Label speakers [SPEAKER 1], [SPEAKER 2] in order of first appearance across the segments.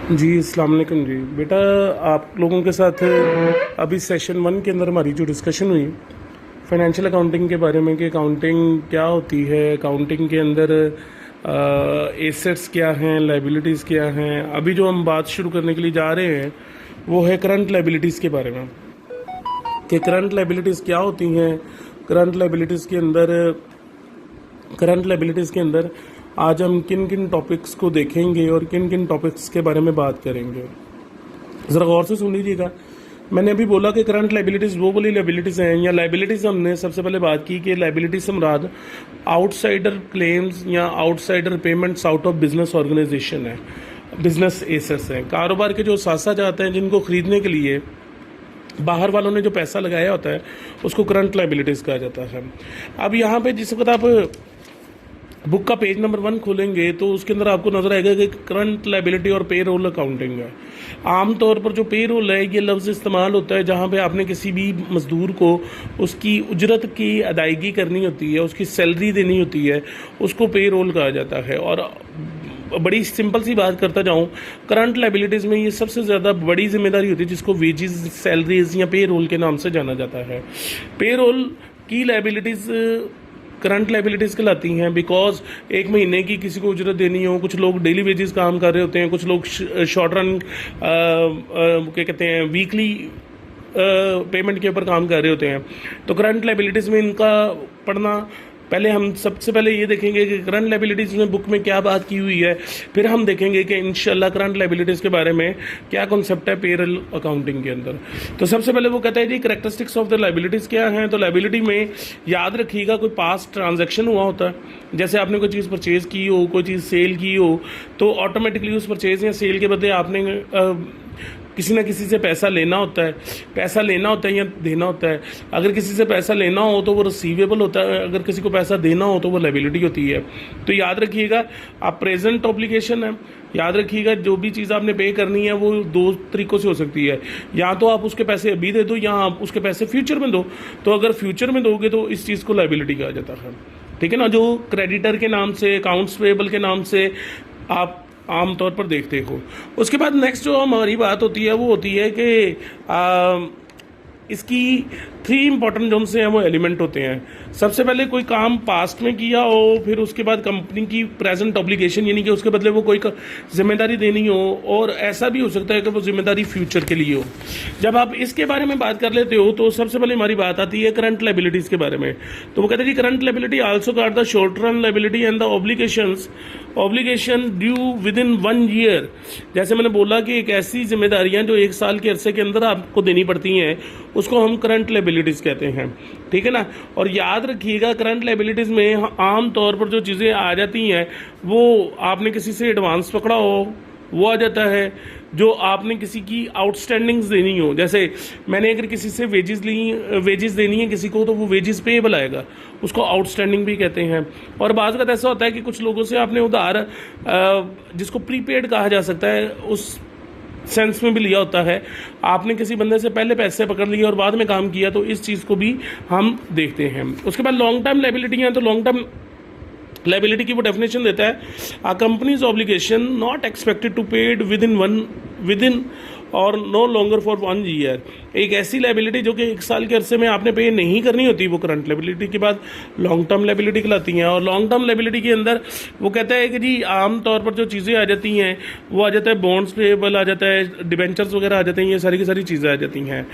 [SPEAKER 1] जी, अस्सलाम वालेकुम जी। बेटा, आप लोगों के साथ अभी सेशन 1 के अंदर हमारी जो डिस्कशन हुई फाइनेंशियल अकाउंटिंग के बारे में कि अकाउंटिंग क्या होती है, अकाउंटिंग के अंदर एसेट्स क्या हैं, लाइबिलिटीज़ क्या हैं। अभी जो हम बात शुरू करने के लिए जा रहे हैं वो है करंट लाइबिलिटीज़ के बारे में कि करंट लाइबिलिटीज़ क्या होती हैं। करंट लाइबिलिटीज़ के अंदर करंट लाइबिलिटीज़ के अंदर आज हम किन किन टॉपिक्स को देखेंगे और किन किन टॉपिक्स के बारे में बात करेंगे। ज़रा गौर से सुन लीजिएगा। मैंने अभी बोला कि करंट लाइबिलिटीज़ वो वाली लाइबिलिटीज़ हैं या लाइबिलिटीज़ हमने सबसे पहले बात की कि लाइबिलिटीज़ से मुराद आउटसाइडर क्लेम्स या outsider payments out of business organization है, बिजनेस एसेट्स हैं। कारोबार के जो साथ जाते हैं जिनको ख़रीदने के लिए बाहर वालों ने जो पैसा लगाया होता है उसको करंट लाइबिलिटीज़ कहा जाता है। अब यहाँ पे जिस वक्त आप बुक का पेज नंबर 1 खोलेंगे तो उसके अंदर आपको नजर आएगा कि करंट लाइबिलिटी और पे रोल अकाउंटिंग है। आमतौर पर जो पे रोल है ये लफ्ज़ इस्तेमाल होता है जहाँ पे आपने किसी भी मजदूर को उसकी उजरत की अदायगी करनी होती है, उसकी सैलरी देनी होती है, उसको पे रोल कहा जाता है। और बड़ी सिंपल सी बात करता जाऊँ, करंट लाइबिलिटीज़ में ये सबसे ज़्यादा बड़ी जिम्मेदारी होती है जिसको वेजेस, सैलरीज या पे रोल के नाम से जाना जाता है। पे रोल की लाइबिलिटीज़ करंट लाइबिलिटीज़ कहलाती हैं बिकॉज एक महीने की किसी को उजरत देनी हो, कुछ लोग डेली वेजेस काम कर रहे होते हैं, कुछ लोग शॉर्ट रन क्या कहते हैं वीकली पेमेंट के ऊपर काम कर रहे होते हैं। तो करंट लाइबिलिटीज़ में इनका पढ़ना, पहले हम सबसे पहले ये देखेंगे कि करंट लाइबिलिटीज़ में बुक में क्या बात की हुई है, फिर हम देखेंगे कि इंशाल्लाह करंट लाइबिलिटीज़ के बारे में क्या कॉन्सेप्ट है पेरोल अकाउंटिंग के अंदर। तो सबसे पहले वो कहता है जी करैक्टरिस्टिक्स ऑफ द लाइबिलिटीज़ क्या हैं। तो लाइबिलिटी में याद रखिएगा कोई पास्ट ट्रांजैक्शन हुआ होता है, जैसे आपने कोई चीज़ परचेज़ की हो, कोई चीज़ सेल की हो, तो ऑटोमेटिकली उस परचेज़ या सेल के बदले आपने किसी ना किसी से पैसा लेना होता है या देना होता है। अगर किसी से पैसा लेना हो तो वो रिसीवेबल होता है, अगर किसी को पैसा देना हो तो वो लायबिलिटी होती है। तो याद रखिएगा, आप प्रेजेंट ऑब्लिगेशन है, याद रखिएगा जो भी चीज़ आपने पे करनी है वो 2 तरीक़ों से हो सकती है, या तो आप उसके पैसे अभी दे दो या आप उसके पैसे फ्यूचर में दो। तो अगर फ्यूचर में दोगे तो इस चीज़ को लायबिलिटी कहा जाता है, ठीक है ना, जो क्रेडिटर के नाम से, अकाउंट्स पेएबल के नाम से आप आमतौर पर देखते हो। उसके बाद नेक्स्ट जो हमारी बात होती है वो होती है कि इसकी 3 इंपॉर्टेंट जो से हैं वो एलिमेंट होते हैं। सबसे पहले कोई काम पास्ट में किया हो, फिर उसके बाद कंपनी की प्रेजेंट ऑब्लिगेशन यानी कि उसके बदले वो कोई जिम्मेदारी देनी हो, और ऐसा भी हो सकता है कि वो जिम्मेदारी फ्यूचर के लिए हो। जब आप इसके बारे में बात कर लेते हो तो सबसे पहले हमारी बात आती है करंट लायबिलिटीज़ के बारे में। तो वो कहते हैं जी current liability also called the short run liability and the obligation due within 1 year. जैसे मैंने बोला कि एक ऐसी जिम्मेदारियां जो 1 साल के अरसे के अंदर आपको देनी पड़ती हैं उसको हम करंट लायबिलिटीज़ कहते हैं, ठीक है ना। और याद रखिएगा करंट लायबिलिटीज़ में आम तौर पर जो चीज़ें आ जाती हैं वो आपने किसी से एडवांस पकड़ा हो वो आ जाता है, जो आपने किसी की आउटस्टैंडिंग्स देनी हो, जैसे मैंने अगर किसी से वेजेस देनी है किसी को तो वो वेजेस पेएबल आएगा, उसको आउटस्टैंडिंग भी कहते हैं। और बाज़ वक़्त ऐसा होता है कि कुछ लोगों से आपने उधार जिसको प्रीपेड कहा जा सकता है उस सेंस में भी लिया होता है, आपने किसी बंदे से पहले पैसे पकड़ लिए और बाद में काम किया, तो इस चीज़ को भी हम देखते हैं। उसके बाद लॉन्ग टर्म लायबिलिटी है, तो लॉन्ग टर्म लायबिलिटी की वो डेफिनेशन देता है a company's obligation not expected to paid within or no longer for 1 year. एक ऐसी लायबिलिटी जो कि 1 साल के अरसे में आपने पे नहीं करनी होती वो करंट लायबिलिटी के बाद लॉन्ग टर्म लायबिलिटी कहलाती हैं। और लॉन्ग टर्म लायबिलिटी के अंदर वो कहता है कि जी आम तौर पर जो चीज़ें आ जाती हैं वो आ जाता है बॉन्ड्स पेएबल आ जाता है, डिबेंचर्स वगैरह आ जाते हैं, ये सारी की सारी चीज़ें आ जाती हैं।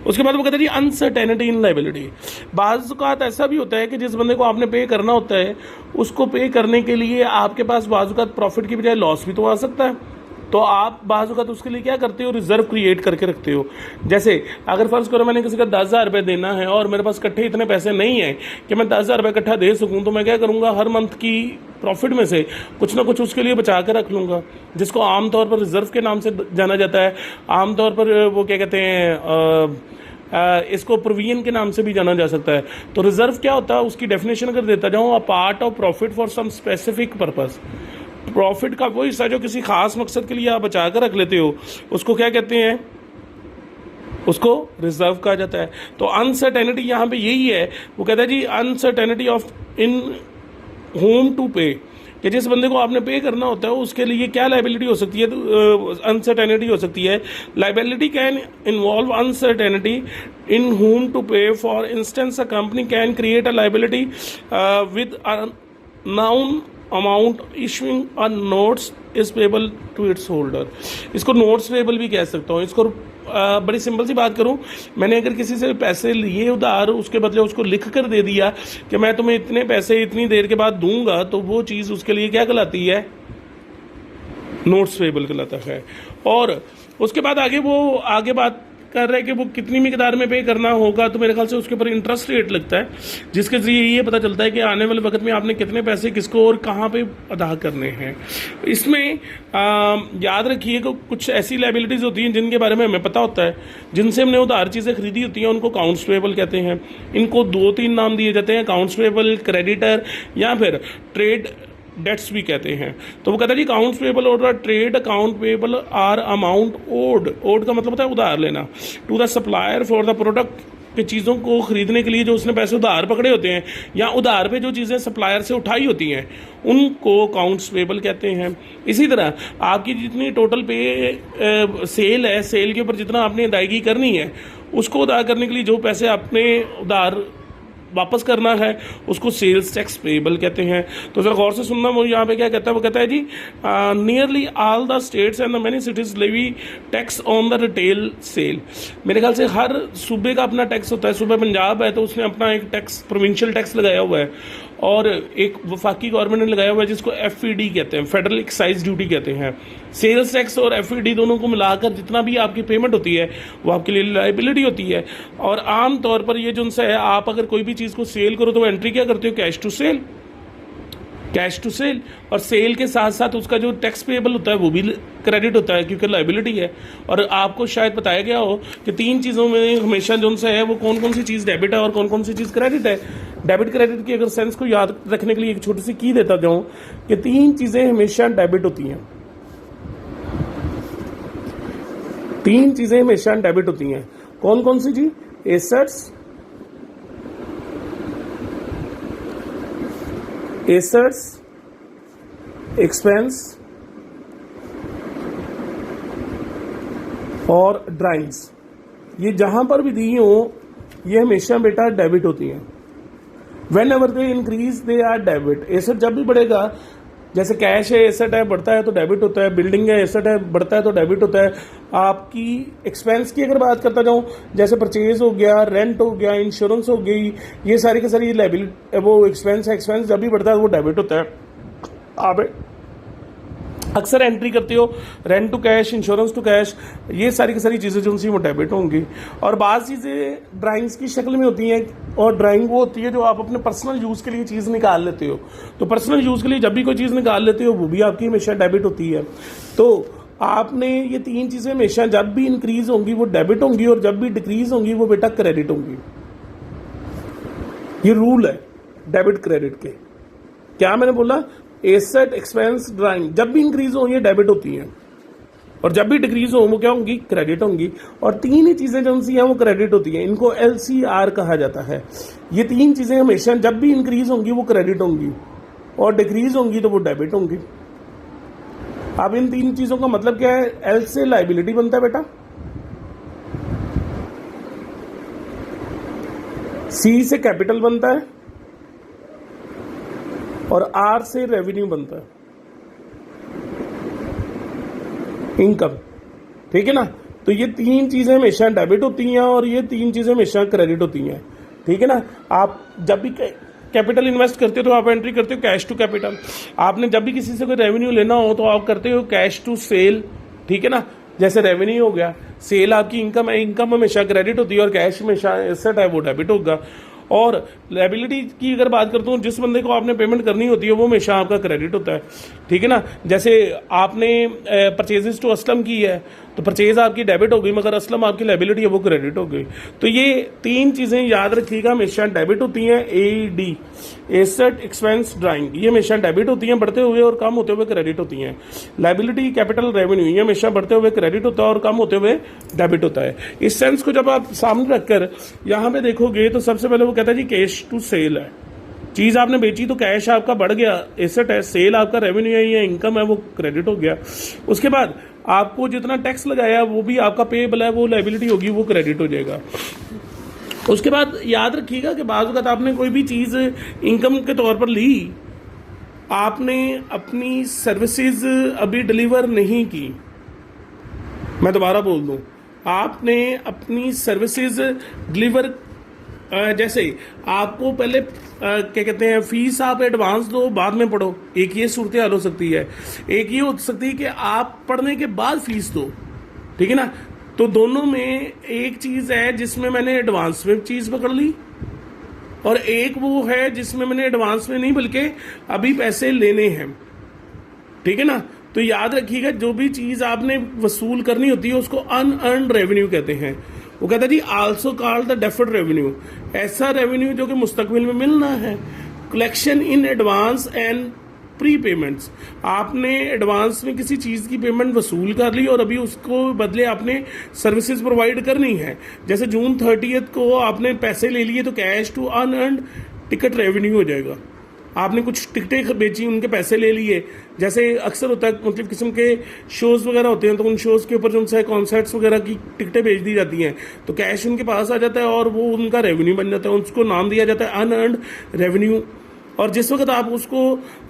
[SPEAKER 1] उसके बाद वो कहता है जी अनसर्टेनिटी इन लायबिलिटी। बाज़ औक़ात ऐसा भी होता है कि जिस बंदे को आपने पे करना होता है उसको पे करने के लिए आपके पास बाज़ औक़ात प्रॉफिट की बजाय लॉस भी तो आ सकता है, तो आप बाज़ औक़ात उसके लिए क्या करते हो, रिजर्व क्रिएट करके रखते हो। जैसे अगर फ़र्ज़ करो मैंने किसी का 10,000 रुपये देना है और मेरे पास इकट्ठे इतने पैसे नहीं हैं कि मैं 10,000 रुपये इकट्ठा दे सकूं, तो मैं क्या करूंगा, हर मंथ की प्रॉफिट में से कुछ ना कुछ उसके लिए बचा के रख लूँगा, जिसको आमतौर पर रिजर्व के नाम से जाना जाता है। आमतौर पर वो क्या कहते हैं, इसको प्रोविजन के नाम से भी जाना जा सकता है। तो रिजर्व क्या होता है उसकी डेफिनेशन अगर देता जाऊँ, a part of profit for some specific purpose. Profit का वो हिस्सा जो किसी खास मकसद के लिए आप बचा कर रख लेते हो उसको क्या कहते हैं, उसको रिजर्व कहा जाता है। तो अनसर्टेनिटी यहाँ पे यही है, वो कहता है जी अनसर्टेनिटी ऑफ इन होम टू पे, कि जिस बंदे को आपने पे करना होता है उसके लिए क्या लाइबिलिटी हो सकती है, अनसर्टेनिटी हो सकती है। Liability can involve uncertainty in whom to pay. For instance, a company can create a liability with a known amount issuing a notes is payable to its holder. इसको notes payable भी कह सकता हूँ। इसको बड़ी सिंपल सी बात करूं, मैंने अगर किसी से पैसे लिए उधार, उसके बदले उसको लिख कर दे दिया कि मैं तुम्हें इतने पैसे इतनी देर के बाद दूंगा, तो वो चीज़ उसके लिए क्या कहलाती है, नोट्स पेबल कहलाता है। और उसके बाद आगे वो आगे बात कर रहे हैं कि वो कितनी मिकदार में पे करना होगा, तो मेरे ख्याल से उसके ऊपर इंटरेस्ट रेट लगता है, जिसके जरिए ये पता चलता है कि आने वाले वक्त में आपने कितने पैसे किसको और कहाँ पे अदा करने हैं। इसमें याद रखिए कि कुछ ऐसी लाइबिलिटीज़ होती हैं जिनके बारे में हमें पता होता है, जिनसे हमने उधार चीज़ें खरीदी होती हैं, उनको अकाउंट्स पेबल कहते हैं। इनको 2-3 नाम दिए जाते हैं, अकाउंट्स पेबल, क्रेडिटर या फिर ट्रेड डेट्स भी कहते हैं। तो वो कहता है जी अकाउंट्स पेबल और trade account payable are amount owed का मतलब होता है उधार लेना, to the supplier for the product, के चीज़ों को खरीदने के लिए जो उसने पैसे उधार पकड़े होते हैं या उधार पे जो चीज़ें सप्लायर से उठाई होती हैं, उनको अकाउंट्स पेबल कहते हैं। इसी तरह आपकी जितनी टोटल पे सेल है, सेल के ऊपर जितना आपने अदायगी करनी है, उसको अदा करने के लिए जो पैसे आपने उधार वापस करना है, उसको सेल्स टैक्स पेबल कहते हैं। तो जरा गौर से सुनना, वो यहाँ पे क्या कहता है, वो कहता है जी nearly all the states and the many cities levy tax on the retail sale. मेरे ख्याल से हर सूबे का अपना टैक्स होता है। सूबा पंजाब है तो उसने अपना एक टैक्स, प्रोविंशियल टैक्स लगाया हुआ है, और एक वफाकी गवर्नमेंट ने लगाया हुआ है जिसको FED कहते हैं, फेडरल एक्साइज ड्यूटी कहते हैं। सेल्स टैक्स और FED दोनों को मिलाकर जितना भी आपकी पेमेंट होती है वो आपके लिए लाइबिलिटी होती है। और आम तौर पर ये जो उनसे है, आप अगर कोई भी चीज़ को सेल करो तो एंट्री क्या करते हो, cash to sale, cash to sale. और सेल के साथ साथ उसका जो टैक्स पेबल होता है वो भी क्रेडिट होता है, क्योंकि लाइबिलिटी है। और आपको शायद बताया गया हो कि 3 चीज़ों में हमेशा जो उनसे है वो कौन कौन सी चीज़ डेबिट है और कौन कौन सी चीज़ क्रेडिट है। डेबिट क्रेडिट की अगर सेंस को याद रखने के लिए एक छोटी सी की देता जाऊँ कि 3 चीज़ें हमेशा डेबिट होती हैं, 3 चीज़ें हमेशा डेबिट होती हैं। कौन कौन सी जी, एसेट्स, एक्सपेंस और ड्राइंग्स। ये जहां पर भी दी हो ये हमेशा बेटा डेबिट होती हैं। Whenever they increase they are debit. Asset जब भी बढ़ेगा, जैसे कैश है एसेट है, बढ़ता है तो डेबिट होता है, बिल्डिंग है एसेट है, बढ़ता है तो डेबिट होता है। आपकी एक्सपेंस की अगर बात करता जाऊं, जैसे परचेज हो गया, रेंट हो गया, इंश्योरेंस हो गई, ये सारी की सारी लायबिलिटी, वो एक्सपेंस है, एक्सपेंस जब भी बढ़ता है वो डेबिट होता है। आप अक्सर एंट्री करते हो rent to cash, insurance to cash, ये सारी की सारी चीज़ें जो उनसी वो डेबिट होंगी। और बाज़ चीज़ें ड्राइंग्स की शक्ल में होती हैं, और ड्राइंग वो होती है जो आप अपने पर्सनल यूज़ के लिए चीज़ निकाल लेते हो। तो पर्सनल यूज़ के लिए जब भी कोई चीज़ निकाल लेते हो वो भी आपकी हमेशा डेबिट होती है। तो आपने ये 3 चीज़ें हमेशा जब भी इंक्रीज होंगी वो डेबिट होंगी, और जब भी डिक्रीज होंगी वो बेटा क्रेडिट होंगी। ये रूल है डेबिट क्रेडिट के। क्या मैंने बोला, एसेट, एक्सपेंस, ड्राइंग जब भी इंक्रीज हो ये डेबिट होती हैं, और जब भी डिक्रीज हो वो क्या होंगी, क्रेडिट होंगी। और 3 ही चीजें जो सी हैं वो क्रेडिट होती हैं, इनको LCR कहा जाता है। ये 3 चीजें हमेशा जब भी इंक्रीज होंगी वो क्रेडिट होंगी, और डिक्रीज होंगी तो वो डेबिट होंगी। अब इन 3 चीजों का मतलब क्या है, L से लाइबिलिटी बनता है बेटा, C से कैपिटल बनता है, और R से रेवेन्यू बनता है, इनकम। ठीक है ना। तो ये 3 चीजें हमेशा डेबिट होती हैं और ये 3 चीजें हमेशा क्रेडिट होती हैं। ठीक है ना। आप जब भी कैपिटल इन्वेस्ट करते हो तो आप एंट्री करते हो कैश टू कैपिटल। आपने जब भी किसी से कोई रेवेन्यू लेना हो तो आप करते हो कैश टू सेल। ठीक है ना। जैसे रेवेन्यू हो गया, सेल आपकी इनकम है, इनकम हमेशा क्रेडिट होती है, और कैश हमेशा एसेट है वो डेबिट होगा। और लायबिलिटी की अगर बात करता हूँ, जिस बंदे को आपने पेमेंट करनी होती है वो हमेशा आपका क्रेडिट होता है। ठीक है ना। जैसे आपने परचेजेस टू असलम की है तो परचेज आपकी डेबिट हो गई, मगर असलम आपकी लायबिलिटी है वो क्रेडिट हो गई। तो ये 3 चीज़ें याद रखिएगा, हमेशा डेबिट होती हैं। AD, एसेट, एक्सपेंस, ड्राइंग, ये हमेशा डेबिट होती हैं, बढ़ते हुए और कम होते हुए क्रेडिट होती हैं। लायबिलिटी, कैपिटल, रेवेन्यू, ये हमेशा बढ़ते हुए क्रेडिट होता है और कम होते हुए डेबिट होता है। इस सेंस को जब आप सामने रखकर यहाँ पे देखोगे तो सबसे पहले वो कहता है जी कैश टू सेल है। चीज़ आपने बेची तो कैश आपका बढ़ गया, एसेट है, सेल आपका रेवेन्यू है या इनकम है, वो क्रेडिट हो गया। उसके बाद आपको जितना टैक्स लगाया वो भी आपका पेएबल है, वो लायबिलिटी होगी, वो क्रेडिट हो जाएगा। उसके बाद याद रखिएगा कि बाज़ वक़्त आपने कोई भी चीज़ इनकम के तौर पर ली, आपने अपनी सर्विसेज अभी डिलीवर नहीं की, मैं दोबारा बोल दूं, आपने अपनी सर्विसेज डिलीवर, जैसे आपको पहले क्या कहते हैं, फीस आप एडवांस दो बाद में पढ़ो, एक ये सूरत हाल हो सकती है। एक ये हो सकती है कि आप पढ़ने के बाद फीस दो, ठीक है ना। तो दोनों में एक चीज़ है जिसमें मैंने एडवांस में चीज़ पकड़ ली, और एक वो है जिसमें मैंने एडवांस में नहीं बल्कि अभी पैसे लेने हैं, ठीक है ना। तो याद रखिएगा जो भी चीज़ आपने वसूल करनी होती है उसको अनअर्न्ड रेवेन्यू कहते हैं। वो कहता है जी also called the deferred revenue, ऐसा रेवेन्यू जो कि मुस्तकबिल में मिलना है। Collection in advance and pre payments, आपने एडवांस में किसी चीज़ की पेमेंट वसूल कर ली और अभी उसको बदले आपने सर्विसेज प्रोवाइड करनी है। जैसे जून 30 को आपने पैसे ले लिए तो cash to unearned ticket revenue हो जाएगा। आपने कुछ टिकटें बेची, उनके पैसे ले लिए, जैसे अक्सर होता है मुख्तलिफ किस्म के शोज़ वगैरह होते हैं तो उन शोज़ के ऊपर जो उनसे कॉन्सर्ट्स वगैरह की टिकटें बेच दी जाती हैं तो कैश उनके पास आ जाता है और वो उनका रेवेन्यू बन जाता है, उसको नाम दिया जाता है अनअर्न्ड रेवेन्यू। और जिस वक्त आप उसको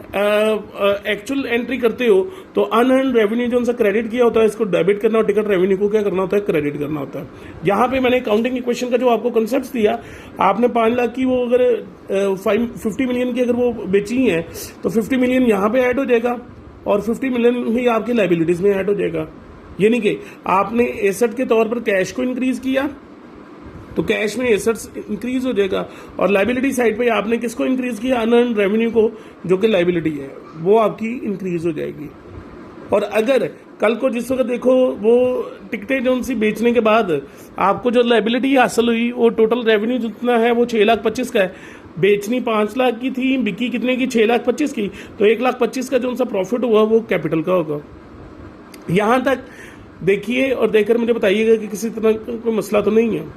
[SPEAKER 1] एक्चुअल एंट्री करते हो तो अनअर्न्ड रेवेन्यू जो उनसे क्रेडिट किया होता है इसको डेबिट करना, और टिकट रेवेन्यू को क्या करना होता है, क्रेडिट करना होता है। यहाँ पे मैंने अकाउंटिंग इक्वेशन का जो आपको कंसेप्ट दिया, आपने 5 लाख की वो अगर 50 मिलियन की अगर वो बेची है तो 50 मिलियन यहाँ पे ऐड हो जाएगा और 50 मिलियन ही आपकी लाइबिलिटीज में ऐड हो जाएगा। यानी कि आपने एसेट के तौर पर कैश को इंक्रीज किया तो कैश में एसेट्स इंक्रीज हो जाएगा, और लाइबिलिटी साइड पे आपने किसको इंक्रीज किया, अनअर्न्ड रेवेन्यू को, जो कि लाइबिलिटी है, वो आपकी इंक्रीज हो जाएगी। और अगर कल को जिस वक्त देखो वो टिकटें जो उनसे बेचने के बाद आपको जो लाइबिलिटी हासिल हुई वो टोटल रेवेन्यू जितना है वो 6,25,000 का है, बेचनी 5 लाख की थी, बिकी कितने की, 6,25,000 की, तो 1,25,000 का जो उनका प्रॉफिट हुआ वो कैपिटल का होगा। यहाँ तक देखिए और देखकर मुझे बताइएगा कि किसी तरह का कोई मसला तो नहीं है,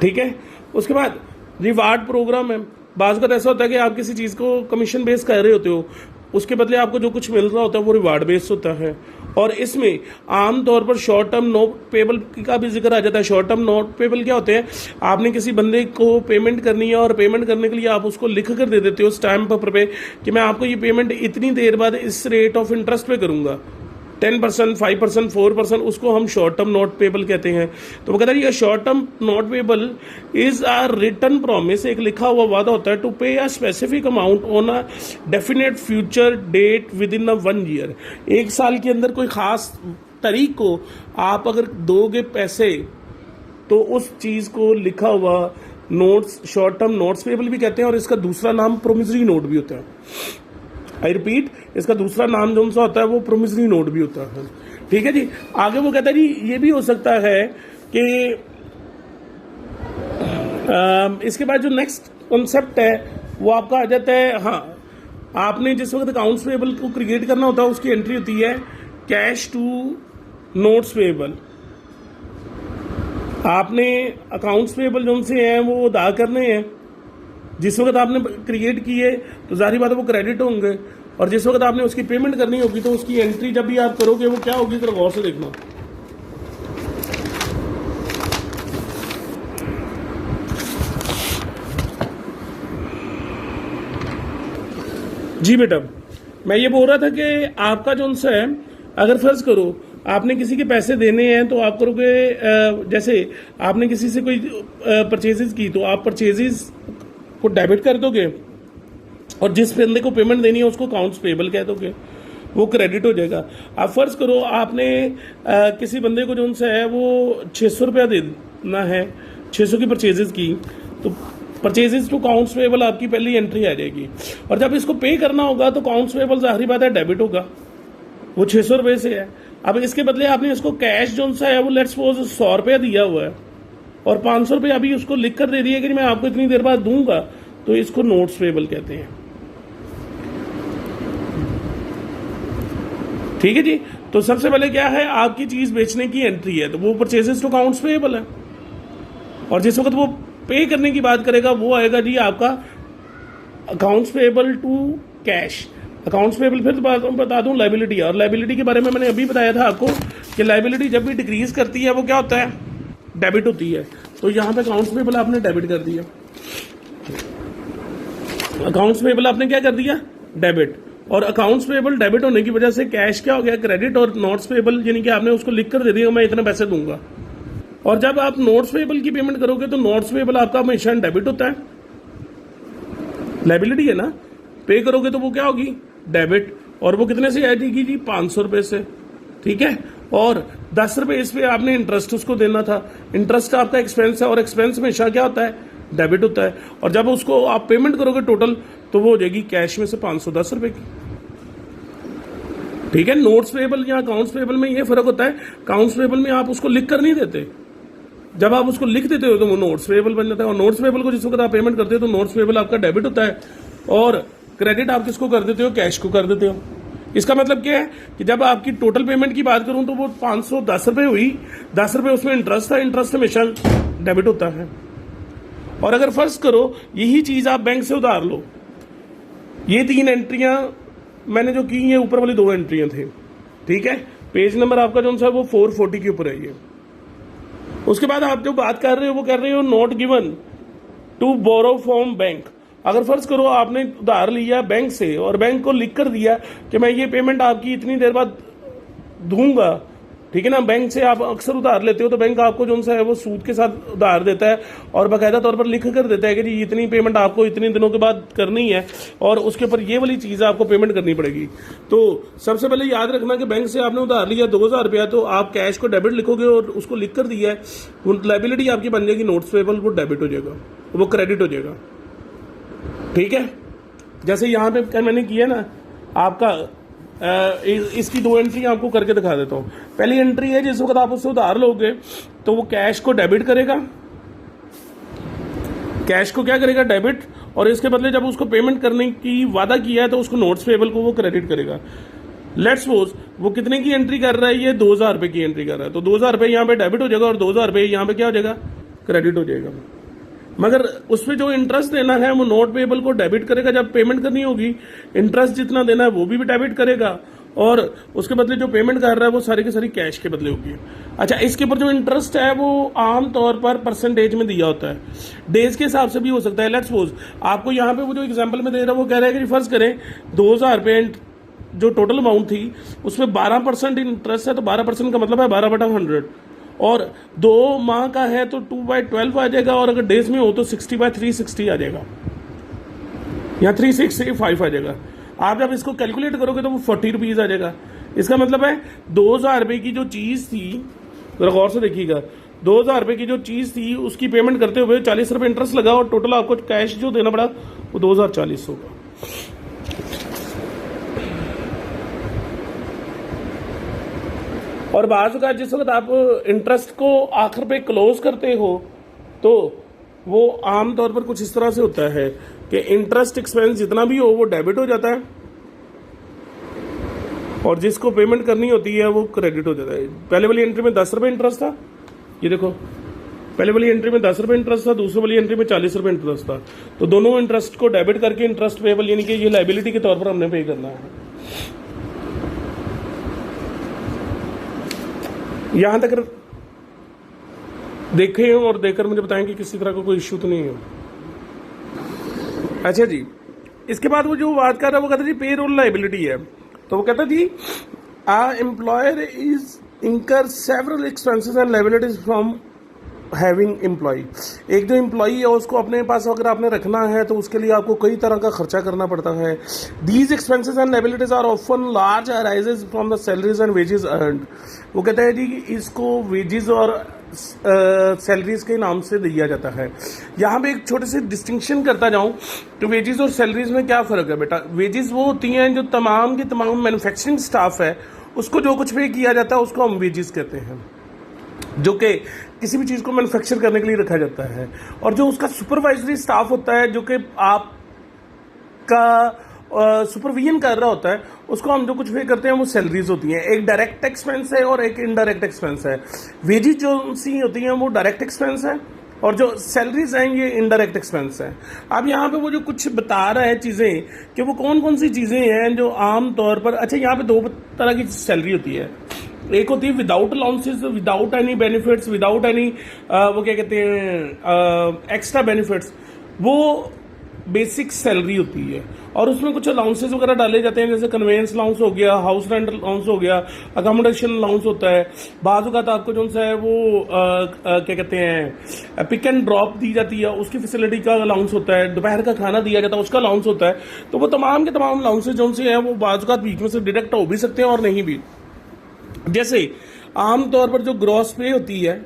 [SPEAKER 1] ठीक है। उसके बाद रिवार्ड प्रोग्राम है। बाज़ वक़्त ऐसा होता है कि आप किसी चीज़ को कमीशन बेस कर रहे होते हो, उसके बदले आपको जो कुछ मिल रहा होता है वो रिवार्ड बेस्ड होता है, और इसमें आम तौर पर शॉर्ट टर्म नोट पेबल का भी जिक्र आ जाता है। शॉर्ट टर्म नोट पेबल क्या होते हैं, आपने किसी बंदे को पेमेंट करनी है और पेमेंट करने के लिए आप उसको लिख कर दे देते हो स्टैम्प पेपर पे कि मैं आपको ये पेमेंट इतनी देर बाद इस रेट ऑफ इंटरेस्ट पे करूँगा, 10%, 5%, 4%, उसको हम शॉर्ट टर्म नोट पेबल कहते हैं। तो वो कहता है ये short term note payable is a written promise, एक लिखा हुआ वादा होता है, to pay a specific amount on a definite future date within 1 year. 1 साल के अंदर कोई खास तारीख को आप अगर दोगे पैसे तो उस चीज़ को लिखा हुआ notes short term notes payable भी कहते हैं, और इसका दूसरा नाम प्रोमिसरी नोट भी होता है। आई रिपीट, इसका दूसरा नाम जो सा होता है वो प्रोमिसरी नोट भी होता है, ठीक है जी। आगे वो कहता है जी ये भी हो सकता है कि इसके बाद जो नेक्स्ट कॉन्सेप्ट है वो आपका आ जाता है, हाँ, आपने जिस वक्त अकाउंट्स पेबल को क्रिएट करना होता है उसकी एंट्री होती है कैश टू नोट्स पेबल। आपने अकाउंट्स पेबल जो उनसे हैं वो अदा करने हैं, जिस वक्त आपने क्रिएट किए तो जाहिर बात है वो क्रेडिट होंगे, और जिस वक्त आपने उसकी पेमेंट करनी होगी तो उसकी एंट्री जब भी आप करोगे वो क्या होगी, जरा गौर से देखना। जी बेटा, मैं ये बोल रहा था कि आपका जो उनसे है, अगर फर्ज करो आपने किसी के पैसे देने हैं तो आप करोगे, जैसे आपने किसी से कोई परचेजेस की तो आप परचेजेस को डेबिट कर दोगे और जिस बंदे को पेमेंट देनी है उसको अकाउंट्स पेबल कह दोगे, वो क्रेडिट हो जाएगा। आप फर्ज करो आपने किसी बंदे को जो उनसे है वो 600 रुपया देना है, 600 की परचेजेस की, तो परचेजेस टू अकाउंट्स पेबल आपकी पहली एंट्री आ जाएगी, और जब इसको पे करना होगा तो अकाउंट्स पेबल जाहिर बात है डेबिट होगा, वो 600 रुपये से है। अब इसके बदले आपने इसको कैश जो सा है वो लेट्स सपोज 100 रुपया दिया हुआ है और 500 रुपये अभी उसको लिख कर दे दिया कि मैं आपको इतनी देर बाद दूंगा, तो इसको नोट्स पेबल कहते हैं, ठीक है जी। तो सबसे पहले क्या है, आपकी चीज बेचने की एंट्री है तो वो परचेजेस टू अकाउंट्स पेबल है, और जिस वक्त वो पे करने की बात करेगा वो आएगा जी आपका accounts payable to cash. Accounts payable फिर बता दूं लाइबिलिटी, और लाइबिलिटी के बारे में मैंने अभी बताया था आपको कि लाइबिलिटी जब भी डिक्रीज करती है वो क्या होता है, डेबिट होती है। तो यहाँ पे अकाउंट्स पेएबल आपने डेबिट कर दिया, अकाउंट्स पेएबल आपने क्या कर दिया, डेबिट। और अकाउंट्स पेएबल डेबिट होने की वजह से कैश क्या हो गया, क्रेडिट। और नोट्स पेएबल यानी कि आपने उसको लिख कर दे दिया मैं इतने पैसे दूंगा। और जब आप नोट्स पेएबल की पेमेंट करोगे तो नोट्स पेएबल आपका हमेशा डेबिट होता है, लाइबिलिटी है ना, पे करोगे तो वो क्या होगी, डेबिट। और वो कितने से आएगी जी, 500 रुपए से, ठीक है। और 10 रुपए इस पे आपने इंटरेस्ट उसको देना था, इंटरेस्ट आपका एक्सपेंस है, और एक्सपेंस हमेशा क्या होता है, डेबिट होता है। और जब उसको आप पेमेंट करोगे टोटल तो वो हो जाएगी कैश में से 510 रुपए की, ठीक है। नोट्स पेएबल या अकाउंट्स पेएबल में ये फर्क होता है, अकाउंट्स पेएबल में आप उसको लिख कर नहीं देते, जब आप उसको लिख देते हो तो वो नोट्स पेएबल बन जाता है। और नोट्स पेएबल को जिस वक्त आप पेमेंट करते हो तो नोट्स पेएबल आपका डेबिट होता है, और क्रेडिट आप किसको कर देते हो, कैश को कर देते हो। इसका मतलब क्या है कि जब आपकी टोटल पेमेंट की बात करूं तो वो 510 रुपए हुई, 10 रुपए उसमें इंटरेस्ट था, इंटरेस्ट हमेशा डेबिट होता है। और अगर फर्ज करो यही चीज आप बैंक से उधार लो, ये 3 एंट्रियां मैंने जो की, ये ऊपर वाली 2 एंट्रियां थे, ठीक है। पेज नंबर आपका जो सा वो 440 के ऊपर है ये। उसके बाद आप जो बात कर रहे हो वो कर रहे हो not given to borrow from bank. अगर फर्ज करो आपने उधार लिया बैंक से और बैंक को लिख कर दिया कि मैं ये पेमेंट आपकी इतनी देर बाद दूंगा, ठीक है ना। बैंक से आप अक्सर उधार लेते हो तो बैंक आपको जो सा है वो सूद के साथ उधार देता है, और बाकायदा तौर पर लिख कर देता है कि जी इतनी पेमेंट आपको इतने दिनों के बाद करनी है, और उसके ऊपर ये वाली चीज़ आपको पेमेंट करनी पड़ेगी। तो सबसे पहले याद रखना कि बैंक से आपने उधार लिया 2000 रुपया, तो आप कैश को डेबिट लिखोगे और उसको लिख कर दिया है, वो लाइबिलिटी आपकी बन जाएगी नोट्स पेएबल, वो डेबिट हो जाएगा, वो क्रेडिट हो जाएगा, ठीक है। जैसे यहाँ पे मैंने किया ना आपका इसकी 2 एंट्री आपको करके दिखा देता हूँ। पहली एंट्री है जिस वक्त आप उससे उधार लोगे तो वो कैश को डेबिट करेगा, कैश को क्या करेगा, डेबिट। और इसके बदले जब उसको पेमेंट करने की वादा किया है तो उसको नोट्स पेएबल को वो क्रेडिट करेगा। लेट्स सपोज वो कितने की एंट्री कर रहा है, ये 2000 रुपए की एंट्री कर रहा है, तो 2000 रुपए यहाँ पे डेबिट हो जाएगा और 2000 रुपए यहाँ पे क्या हो जाएगा, क्रेडिट हो जाएगा। मगर उस पर जो इंटरेस्ट देना है वो नोट पेएबल को डेबिट करेगा, जब पेमेंट करनी होगी इंटरेस्ट जितना देना है वो भी डेबिट करेगा, और उसके बदले जो पेमेंट कर रहा है वो सारी की सारी कैश के बदले होगी। अच्छा, इसके ऊपर जो इंटरेस्ट है वो आम तौर पर परसेंटेज में दिया होता है, डेज के हिसाब से भी हो सकता है। लेट्स सपोज आपको यहाँ पे वो जो एग्जाम्पल में दे रहा है वो कह रहा है कि फर्ज करें 2000 रुपये जो टोटल अमाउंट थी उसमें 12% इंटरेस्ट है, तो 12% का मतलब है 12/100, और 2 माह का है तो 2/12 आ जाएगा, और अगर डेज में हो तो 60/360 आ जाएगा, या 365 आ जाएगा। आप जब इसको कैलकुलेट करोगे तो वो 40 रुपीज़ आ जाएगा। इसका मतलब है 2000 रुपये की जो चीज़ थी, जरा गौर से देखिएगा, 2000 रुपये की जो चीज़ थी उसकी पेमेंट करते हुए 40 रुपये इंटरेस्ट लगा, और टोटल आपको कैश जो देना पड़ा वो 2040 होगा। और बाज़ का जिस वक्त आप इंटरेस्ट को आखिर पे क्लोज करते हो तो वो आम तौर पर कुछ इस तरह से होता है कि इंटरेस्ट एक्सपेंस जितना भी हो वो डेबिट हो जाता है, और जिसको पेमेंट करनी होती है वो क्रेडिट हो जाता है। पहले वाली एंट्री में 10 रुपये इंटरेस्ट था, ये देखो पहले वाली एंट्री में 10 रुपये इंटरेस्ट था, दूसरी वाली एंट्री में 40 रुपये इंटरेस्ट था, तो दोनों इंटरेस्ट को डेबिट करके इंटरेस्ट पेएबल यानी कि ये लाइबिलिटी के तौर पर हमने पे करना है। यहां तक देखें और देखकर मुझे बताएं कि किसी तरह का कोई इश्यू तो नहीं है। अच्छा जी, इसके बाद वो जो बात कर रहा है वो कहता है जी पेरोल लाइबिलिटी है, तो वो कहता है जी employer is incur several expenses and liabilities from having employ. एक जो एम्प्लॉई है उसको अपने पास अगर आपने रखना है तो उसके लिए आपको कई तरह का खर्चा करना पड़ता है। These expenses and liabilities are often large arises from the salaries and wages earned. वो कहता है जी कि इसको वेजेस और सैलरीज के नाम से दिया जाता है। यहाँ पे एक छोटे से डिस्टिंक्शन करता जाऊँ तो वेजेस और सैलरीज में क्या फ़र्क है बेटा। वेजेस वो होती हैं जो तमाम के तमाम मैन्युफैक्चरिंग स्टाफ है उसको जो कुछ पे किया जाता है उसको हम वेजेस कहते हैं, जो कि किसी भी चीज़ को मैन्युफैक्चर करने के लिए रखा जाता है। और जो उसका सुपरवाइजरी स्टाफ होता है जो कि आपका सुपरविजन कर रहा होता है उसको हम जो कुछ पे करते हैं वो सैलरीज होती हैं। एक डायरेक्ट एक्सपेंस है और एक इनडायरेक्ट एक्सपेंस है। वेजेस जो सी होती हैं वो डायरेक्ट एक्सपेंस है और जो सैलरीज हैं ये इनडायरेक्ट एक्सपेंस हैं। अब यहाँ पे वो जो कुछ बता रहा है चीज़ें कि वो कौन कौन सी चीज़ें हैं जो आम तौर पर, अच्छा यहाँ पे दो तरह की सैलरी होती है। एक होती है without allowances, without any benefits, without any वो क्या कहते हैं एक्स्ट्रा बेनिफिट्स, वो बेसिक सैलरी होती है। और उसमें कुछ अलाउंसेस वगैरह डाले जाते हैं, जैसे कन्वेंस अलाउंस हो गया, हाउस रेंट अलाउंस हो गया, अकोमोडेशन अलाउंस होता है। बाज़ वक़्त आपको जो सा है वो क्या कहते हैं पिक एंड ड्रॉप दी जाती है, उसकी फैसिलिटी का अलाउंस होता है। दोपहर का खाना दिया जाता है, उसका अलाउंस होता है। तो वो तमाम के तमाम अलाउंसेस जो से हैं वो बाज़ वक़्त बीच में से डिडक्ट हो भी सकते हैं और नहीं भी। जैसे आमतौर पर जो ग्रॉस पे होती है,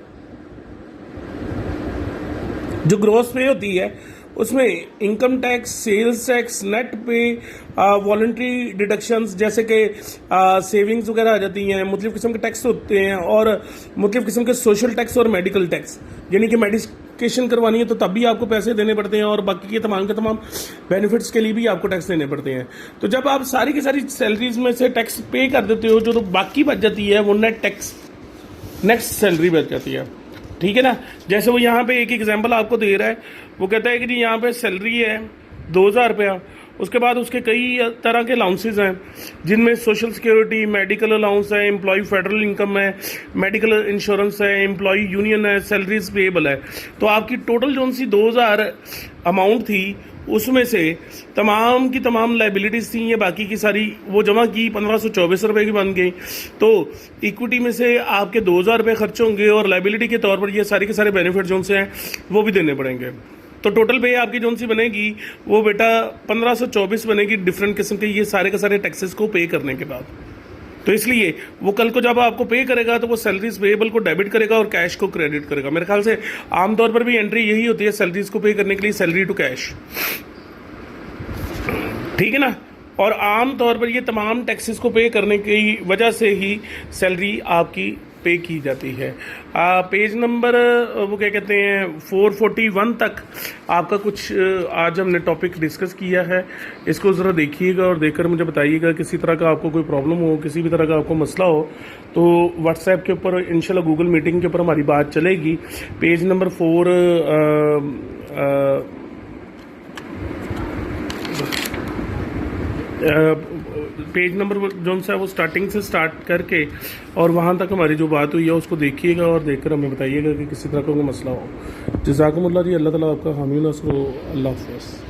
[SPEAKER 1] जो ग्रॉस पे होती है उसमें income tax, sales tax, net pay, voluntary deductions जैसे कि सेविंग्स वगैरह आ जाती हैं, मुख्तलिफ किस्म के टैक्स होते हैं और मुख्तलिफ किस्म के सोशल टैक्स और मेडिकल टैक्स, यानी कि मेडिकेशन करवानी है तो तब भी आपको पैसे देने पड़ते हैं और बाकी के तमाम बेनिफिट्स के लिए भी आपको टैक्स देने पड़ते हैं। तो जब आप सारी की सारी सैलरीज में से टैक्स पे कर देते हो, जो तो बाकी बच जाती है वो नेट टैक्स, नेक्स्ट सैलरी बच जाती है। ठीक है ना। जैसे वो यहाँ पे एक एग्जांपल आपको दे रहा है, वो कहता है कि जी यहाँ पे सैलरी है 2000 रुपया, उसके बाद उसके कई तरह के अलाउंसेज हैं जिनमें सोशल सिक्योरिटी, मेडिकल अलाउंस है, एम्प्लॉय फेडरल इनकम है, मेडिकल इंश्योरेंस है, एम्प्लॉय यूनियन है, सैलरीज पेएबल है। तो आपकी टोटल जो सी 2000 अमाउंट थी उसमें से तमाम की तमाम लाइबिलिटीज थी, ये बाकी की सारी वो जमा की 1524 रुपये की बन गई। तो इक्विटी में से आपके 2000 रुपये खर्च होंगे और लाइबिलिटी के तौर पर ये सारे के सारे बेनिफिट जो से हैं वो भी देने पड़ेंगे। तो टोटल पे आपकी जो सी बनेगी वो बेटा 1524 बनेगी, डिफरेंट किस्म के ये सारे के सारे टैक्सेस को पे करने के बाद। तो इसलिए वो कल को जब आपको पे करेगा तो वो सैलरीज पेएबल को डेबिट करेगा और कैश को क्रेडिट करेगा। मेरे ख्याल से आमतौर पर भी एंट्री यही होती है सैलरीज को पे करने के लिए, सैलरी टू कैश। ठीक है ना। और आम तौर पर ये तमाम टैक्सेस को पे करने की वजह से ही सैलरी आपकी पे की जाती है। पेज नंबर वो क्या कहते हैं 441 तक आपका कुछ आज हमने टॉपिक डिस्कस किया है, इसको ज़रा देखिएगा और देखकर मुझे बताइएगा। किसी तरह का आपको कोई प्रॉब्लम हो, किसी भी तरह का आपको मसला हो तो व्हाट्सएप के ऊपर इंशाल्लाह गूगल मीटिंग के ऊपर हमारी बात चलेगी। पेज नंबर 4 पेज नंबर जो सा है वो स्टार्टिंग से स्टार्ट करके और वहाँ तक हमारी जो बात हुई है उसको देखिएगा और देखकर हमें बताइएगा कि किसी तरह का कोई मसला हो। जज़ाकुमुल्लाह जी, अल्लाह ताला आपका हामी नस्र, अल्लाह हाफ़िज़।